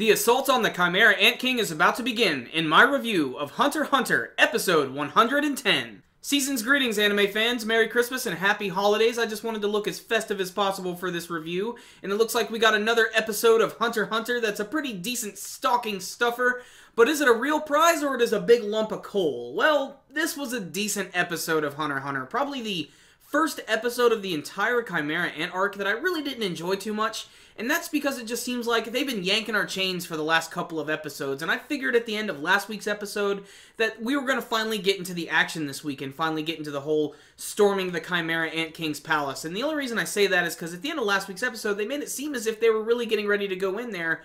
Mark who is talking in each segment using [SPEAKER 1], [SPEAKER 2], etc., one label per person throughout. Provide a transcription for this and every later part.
[SPEAKER 1] The assault on the Chimera Ant King is about to begin in my review of Hunter x Hunter, episode 110. Season's greetings, anime fans. Merry Christmas and Happy Holidays. I just wanted to look as festive as possible for this review, and it looks like we got another episode of Hunter x Hunter that's a pretty decent stocking stuffer. But is it a real prize or it is a big lump of coal? Well, this was a decent episode of Hunter x Hunter. Probably the first episode of the entire Chimera Ant arc that I really didn't enjoy too much. And that's because it just seems like they've been yanking our chains for the last couple of episodes, and I figured at the end of last week's episode that we were going to finally get into the action this week and finally get into the whole storming the Chimera Ant King's palace. And the only reason I say that is because at the end of last week's episode, they made it seem as if they were really getting ready to go in there.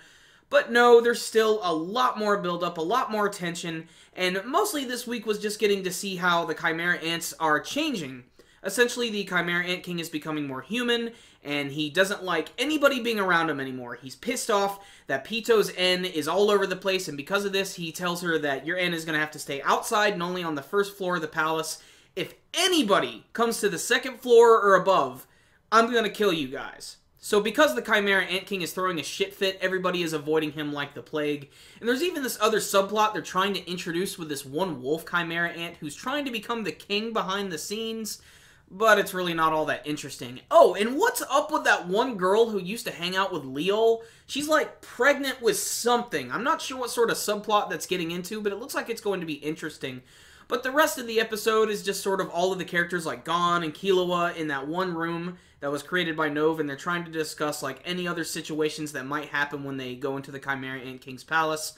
[SPEAKER 1] But no, there's still a lot more build-up, a lot more tension, and mostly this week was just getting to see how the Chimera Ants are changing. Essentially, the Chimera Ant King is becoming more human, and he doesn't like anybody being around him anymore. He's pissed off that Pito's N is all over the place, and because of this, he tells her that your N is going to have to stay outside and only on the first floor of the palace. If anybody comes to the second floor or above, I'm going to kill you guys. So because the Chimera Ant King is throwing a shit fit, everybody is avoiding him like the plague. And there's even this other subplot they're trying to introduce with this one wolf Chimera Ant who's trying to become the king behind the scenes. But it's really not all that interesting. Oh, and what's up with that one girl who used to hang out with Leo? She's like pregnant with something. I'm not sure what sort of subplot that's getting into, but it looks like it's going to be interesting. But the rest of the episode is just sort of all of the characters like Gon and Killua in that one room that was created by Nove, and they're trying to discuss like any other situations that might happen when they go into the Chimera Ant King's palace.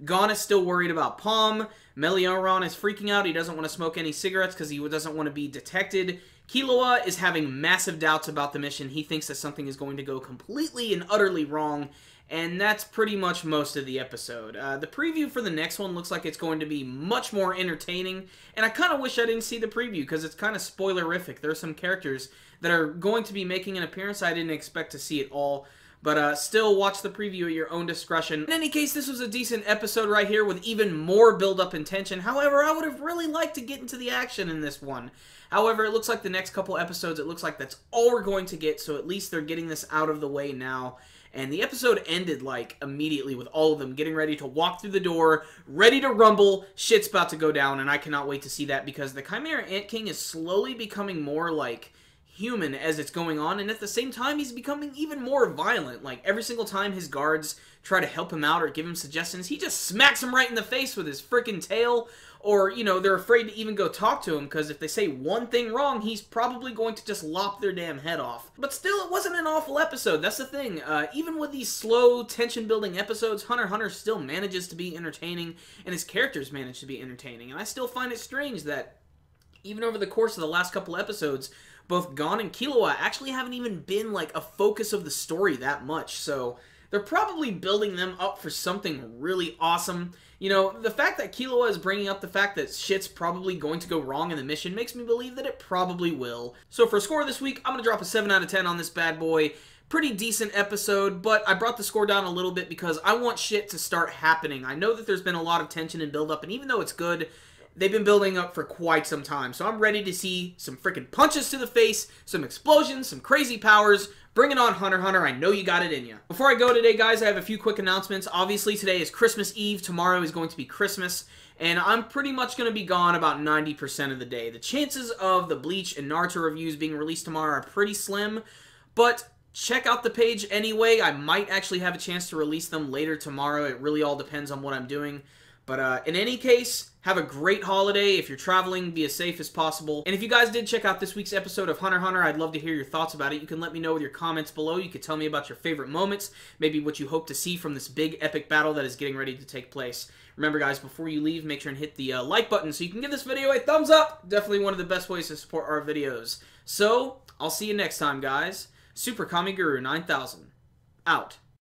[SPEAKER 1] Gon is still worried about Palm. Melioron is freaking out. He doesn't want to smoke any cigarettes because he doesn't want to be detected. Killua is having massive doubts about the mission. He thinks that something is going to go completely and utterly wrong, and that's pretty much most of the episode. The preview for the next one looks like it's going to be much more entertaining, and I kind of wish I didn't see the preview because it's kind of spoilerific. There are some characters that are going to be making an appearance I didn't expect to see at all. But still, watch the preview at your own discretion. In any case, this was a decent episode right here with even more build-up and tension. However, I would have really liked to get into the action in this one. However, it looks like the next couple episodes, it looks like that's all we're going to get, so at least they're getting this out of the way now. And the episode ended, like, immediately with all of them getting ready to walk through the door, ready to rumble. Shit's about to go down, and I cannot wait to see that because the Chimera Ant King is slowly becoming more, like, human as it's going on, and at the same time he's becoming even more violent. Like every single time his guards try to help him out or give him suggestions, he just smacks them right in the face with his freaking tail, or you know, they're afraid to even go talk to him because if they say one thing wrong, he's probably going to just lop their damn head off. But still, it wasn't an awful episode. That's the thing. Even with these slow tension building episodes, Hunter x Hunter still manages to be entertaining, and his characters manage to be entertaining, and I still find it strange that even over the course of the last couple episodes, both Gon and Killua actually haven't even been, like, a focus of the story that much, so they're probably building them up for something really awesome. You know, the fact that Killua is bringing up the fact that shit's probably going to go wrong in the mission makes me believe that it probably will. So for a score this week, I'm going to drop a 7 out of 10 on this bad boy. Pretty decent episode, but I brought the score down a little bit because I want shit to start happening. I know that there's been a lot of tension and build-up, and even though it's good, they've been building up for quite some time, so I'm ready to see some freaking punches to the face, some explosions, some crazy powers. Bring it on, Hunter x Hunter. I know you got it in you. Before I go today, guys, I have a few quick announcements. Obviously, today is Christmas Eve. Tomorrow is going to be Christmas, and I'm pretty much going to be gone about 90% of the day. The chances of the Bleach and Naruto reviews being released tomorrow are pretty slim, but check out the page anyway. I might actually have a chance to release them later tomorrow. It really all depends on what I'm doing. But in any case, have a great holiday. If you're traveling, be as safe as possible. And if you guys did check out this week's episode of Hunter x Hunter, I'd love to hear your thoughts about it. You can let me know with your comments below. You could tell me about your favorite moments, maybe what you hope to see from this big epic battle that is getting ready to take place. Remember, guys, before you leave, make sure and hit the like button so you can give this video a thumbs up. Definitely one of the best ways to support our videos. So, I'll see you next time, guys. Super Kami Guru 9000, out.